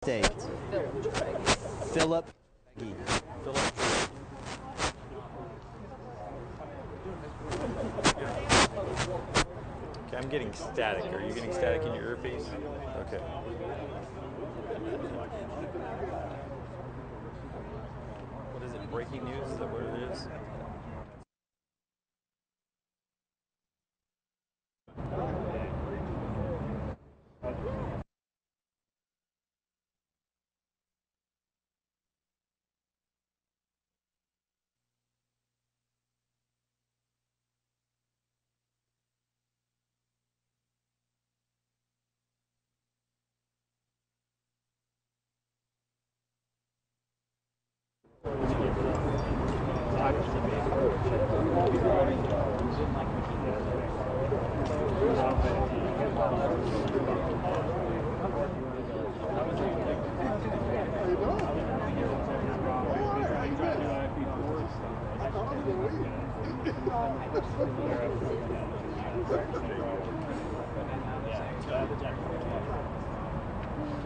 State. Philip. Okay, I'm getting static. Are you getting static in your earpiece? Okay. What is it? Breaking news? Is that what it is?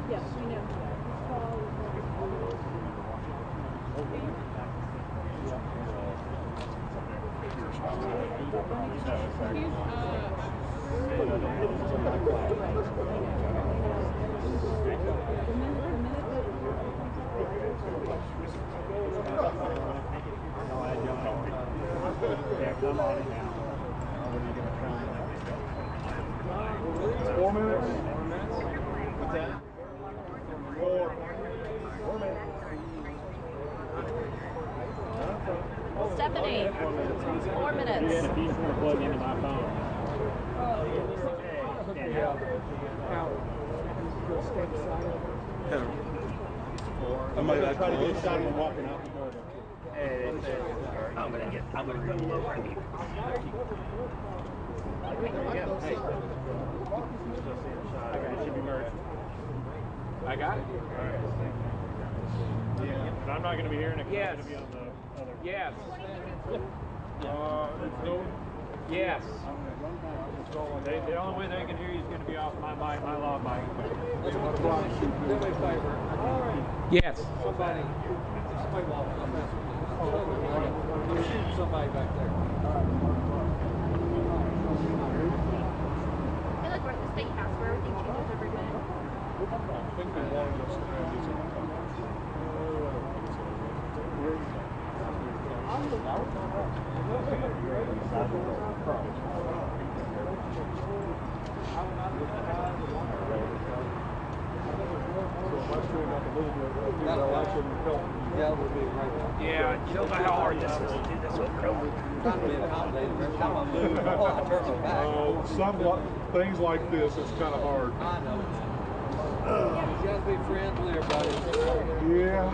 Yes, we know. Come on now. 4 minutes? 4 minutes? What's that? 4 minutes. Stephanie, 4 minutes. He's going to plug into my phone. I'm going to try to get a shot of him walking out the door. I'm going to come over. I got it. Yeah. But I'm not going to be here, and it's going to be on the other. Yes. Yes. The only way they can hear you is going to be off my mic, my law mic. Do me a favor. Yes. Somebody walk up there. I'm shooting somebody back there. I feel like we're at the steakhouse where everything changes every day. I think they wanted us to do something. That election felt together be right now. Yeah, you don't know how hard this is to do this with COVID. Trying to be accommodated. Every time I move, I turn my back. Things like this is kind of hard. I know. You gotta be friendly, everybody. Yeah.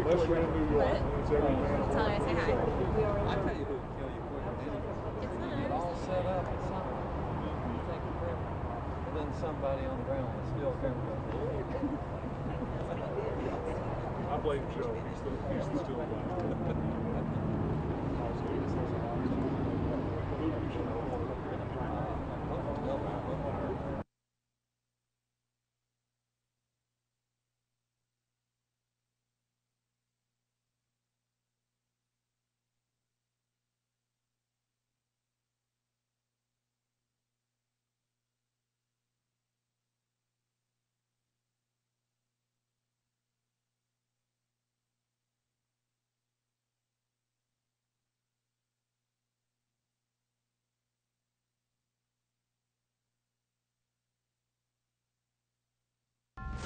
Unless you're in New York, it's every man. Tell her I say hi. I tell you who would kill you quicker than anybody. Get all set up at something. You think you're forever. Then somebody on the ground is still forever. I blame Joe. He's the still guy.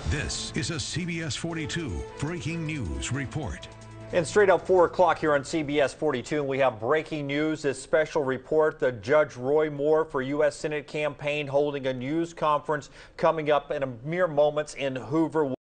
This is a CBS 42 breaking news report. And straight up 4 o'clock here on CBS 42, and we have breaking news. This special report, the Judge Roy Moore for U.S. Senate campaign holding a news conference coming up in a mere moments in Hoover.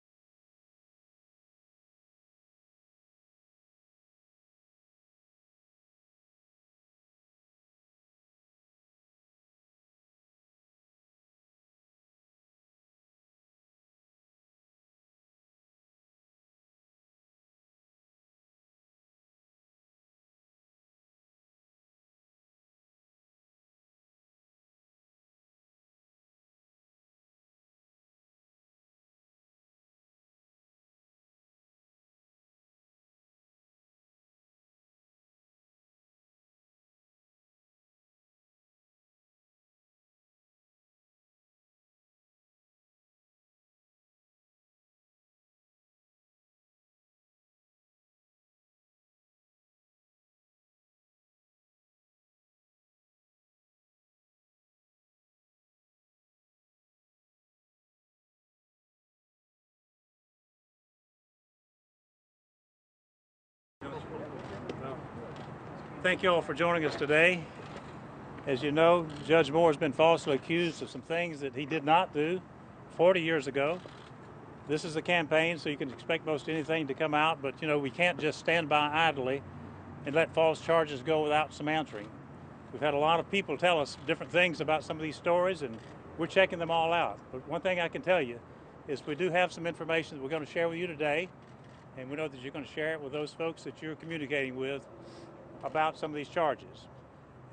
Thank you all for joining us today. As you know, Judge Moore has been falsely accused of some things that he did not do 40 years ago. This is a campaign, so you can expect most anything to come out, but you know, we can't just stand by idly and let false charges go without some answering. We've had a lot of people tell us different things about some of these stories, and we're checking them all out. But one thing I can tell you is we do have some information that we're going to share with you today, and we know that you're going to share it with those folks that you're communicating with about some of these charges.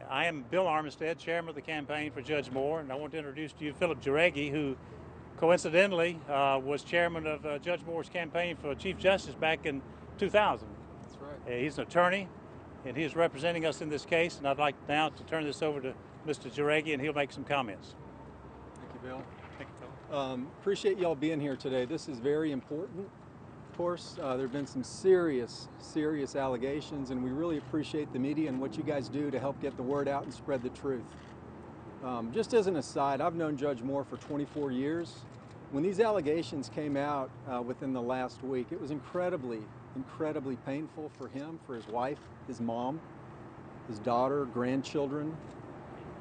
I am Bill Armistead, chairman of the campaign for Judge Moore, and I want to introduce to you Philip Jareggi, who coincidentally was chairman of Judge Moore's campaign for Chief Justice back in 2000. That's right. He's an attorney, and he is representing us in this case, and I'd like now to turn this over to Mr. Jareggi, and he'll make some comments. Thank you, Bill. Thank you, Philip. Appreciate y'all being here today. This is very important. Of course, there have been some serious allegations, and we really appreciate the media and what you guys do to help get the word out and spread the truth. Just as an aside, I've known Judge Moore for 24 years. When these allegations came out within the last week, it was incredibly painful for him, for his wife, his mom, his daughter, grandchildren.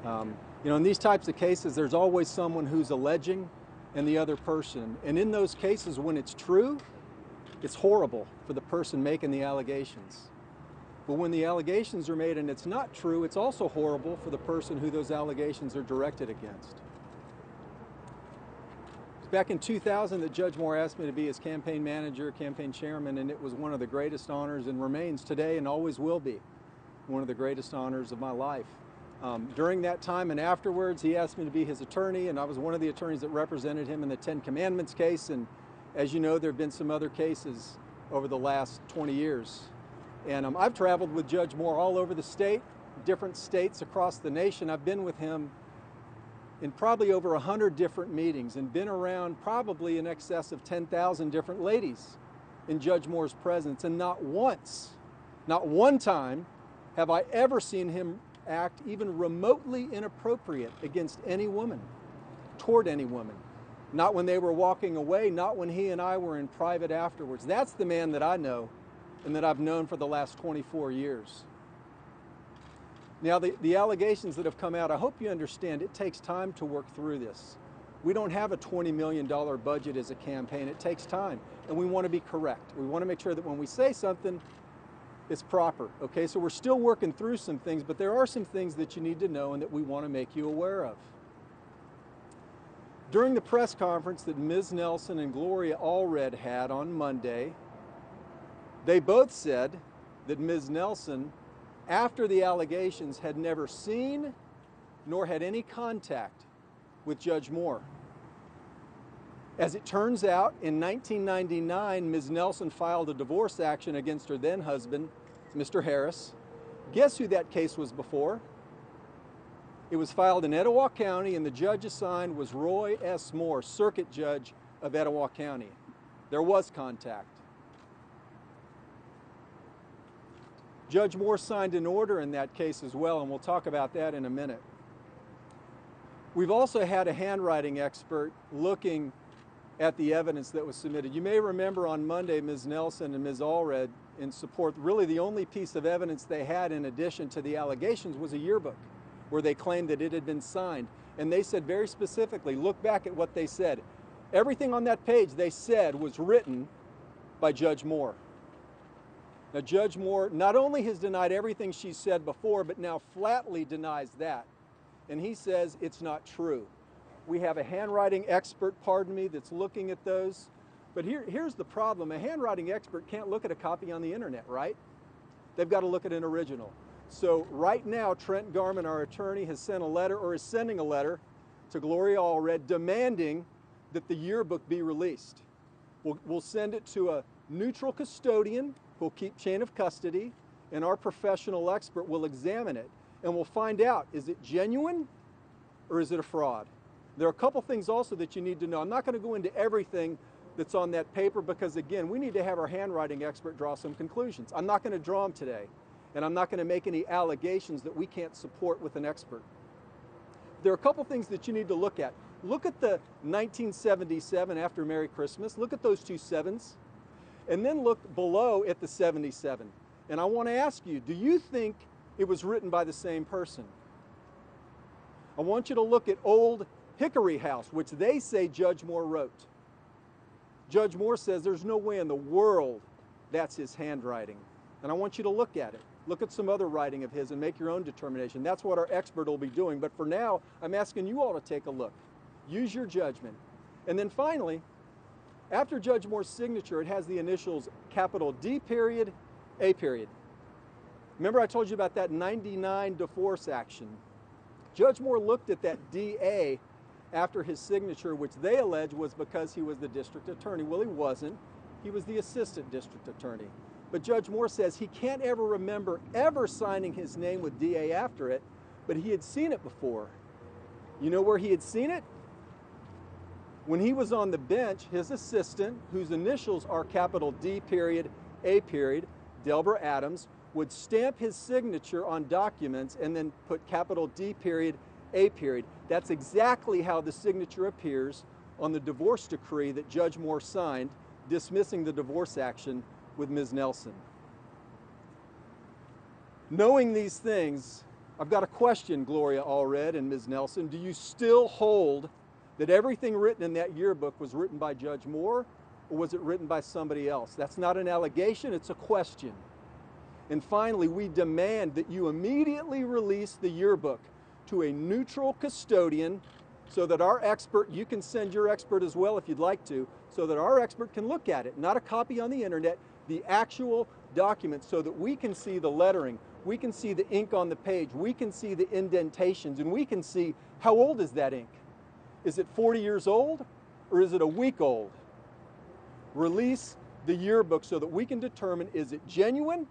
You know, in these types of cases, there's always someone who's alleging and the other person. And in those cases, when it's true, it's horrible for the person making the allegations. But when the allegations are made and it's not true, it's also horrible for the person who those allegations are directed against. It's back in 2000 that Judge Moore asked me to be his campaign manager, campaign chairman, and it was one of the greatest honors and remains today and always will be one of the greatest honors of my life. During that time and afterwards, he asked me to be his attorney, and I was one of the attorneys that represented him in the 10 Commandments case. And as you know, there have been some other cases over the last 20 years. And I've traveled with Judge Moore all over the state, different states across the nation. I've been with him in probably over 100 different meetings and been around probably in excess of 10,000 different ladies in Judge Moore's presence. And not once, not one time, have I ever seen him act even remotely inappropriate against any woman, toward any woman. Not when they were walking away, not when he and I were in private afterwards. That's the man that I know and that I've known for the last 24 years. Now, the allegations that have come out, I hope you understand, it takes time to work through this. We don't have a $20 million budget as a campaign. It takes time, and we want to be correct. We want to make sure that when we say something, it's proper, okay? So we're still working through some things, but there are some things that you need to know and that we want to make you aware of. During the press conference that Ms. Nelson and Gloria Allred had on Monday, they both said that Ms. Nelson, after the allegations, had never seen nor had any contact with Judge Moore. As it turns out, in 1999, Ms. Nelson filed a divorce action against her then husband, Mr. Harris. Guess who that case was before? It was filed in Etowah County, and the judge assigned was Roy S. Moore, Circuit Judge of Etowah County. There was contact. Judge Moore signed an order in that case as well, and we'll talk about that in a minute. We've also had a handwriting expert looking at the evidence that was submitted. You may remember on Monday, Ms. Nelson and Ms. Allred, in support, really the only piece of evidence they had in addition to the allegations was a yearbook, where they claimed that it had been signed. And they said very specifically, look back at what they said. Everything on that page they said was written by Judge Moore. Now, Judge Moore not only has denied everything she said before, but now flatly denies that. And he says it's not true. We have a handwriting expert, that's looking at those. But here's the problem. A handwriting expert can't look at a copy on the internet, right? They've got to look at an original. So right now, Trent Garman, our attorney, has sent a letter, or is sending a letter, to Gloria Allred demanding that the yearbook be released. We'll send it to a neutral custodian who'll keep chain of custody, and our professional expert will examine it, and we'll find out, is it genuine or is it a fraud? There are a couple things also that you need to know. I'm not going to go into everything that's on that paper because, again, we need to have our handwriting expert draw some conclusions. I'm not going to draw them today, and I'm not going to make any allegations that we can't support with an expert. There are a couple things that you need to look at. Look at the 1977 after Merry Christmas. Look at those two sevens. And then look below at the 77. And I want to ask you, do you think it was written by the same person. I want you to look at Old Hickory House, which they say Judge Moore wrote. Judge Moore says there's no way in the world that's his handwriting. And I want you to look at it. Look at some other writing of his and make your own determination. That's what our expert will be doing. But for now, I'm asking you all to take a look. Use your judgment. And then finally, after Judge Moore's signature, it has the initials capital D period, A period. Remember I told you about that 99 divorce action. Judge Moore looked at that DA after his signature, which they allege was because he was the district attorney. Well, he wasn't. He was the assistant district attorney. But Judge Moore says he can't ever remember ever signing his name with DA after it, but he had seen it before. You know where he had seen it? When he was on the bench, his assistant, whose initials are capital D period, A period, Delbert Adams, would stamp his signature on documents and then put capital D period, A period. That's exactly how the signature appears on the divorce decree that Judge Moore signed, dismissing the divorce action with Ms. Nelson. Knowing these things, I've got a question, Gloria Allred and Ms. Nelson. Do you still hold that everything written in that yearbook was written by Judge Moore, or was it written by somebody else? That's not an allegation, it's a question. And finally, we demand that you immediately release the yearbook to a neutral custodian so that our expert, you can send your expert as well if you'd like to, so that our expert can look at it, not a copy on the internet, the actual document, so that we can see the lettering, we can see the ink on the page, we can see the indentations, and we can see how old is that ink. Is it 40 years old, or is it a week old? Release the yearbook so that we can determine, is it genuine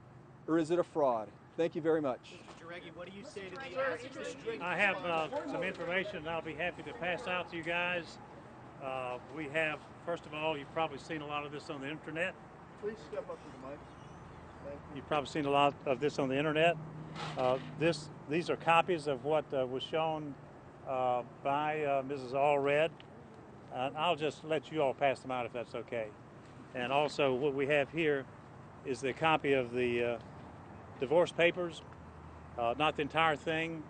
or is it a fraud? Thank you very much. Mr. Jareggi, what do you say to the I have some information I'll be happy to pass out to you guys. We have, first of all, you've probably seen a lot of this on the internet. Please step up to the mic. Thank you. You've probably seen a lot of this on the internet. These are copies of what was shown by Mrs. Allred. I'll just let you all pass them out if that's okay. And also what we have here is the copy of the divorce papers, not the entire thing.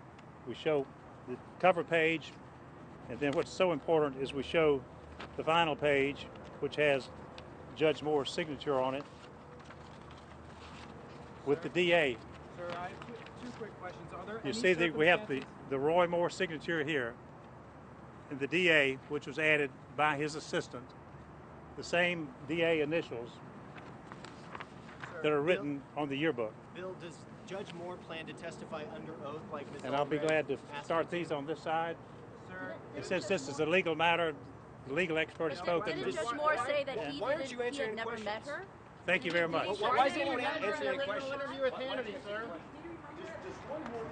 We show the cover page, and then what's so important is we show the final page, which has Judge Moore's signature on it with the DA. Sir, I have two quick questions. Are there You see we have the Roy Moore signature here, and the DA, which was added by his assistant, the same DA initials that are written on the yearbook. Bill, does Judge Moore plan to testify under oath like Ms. And I'll be glad to start these on this side. Sir, And since this is a legal matter, the legal expert has spoken. Didn't Judge Moore say that he why aren't you had answering never questions? met her? Thank you very much. Why is anyone answering a question? Just one more.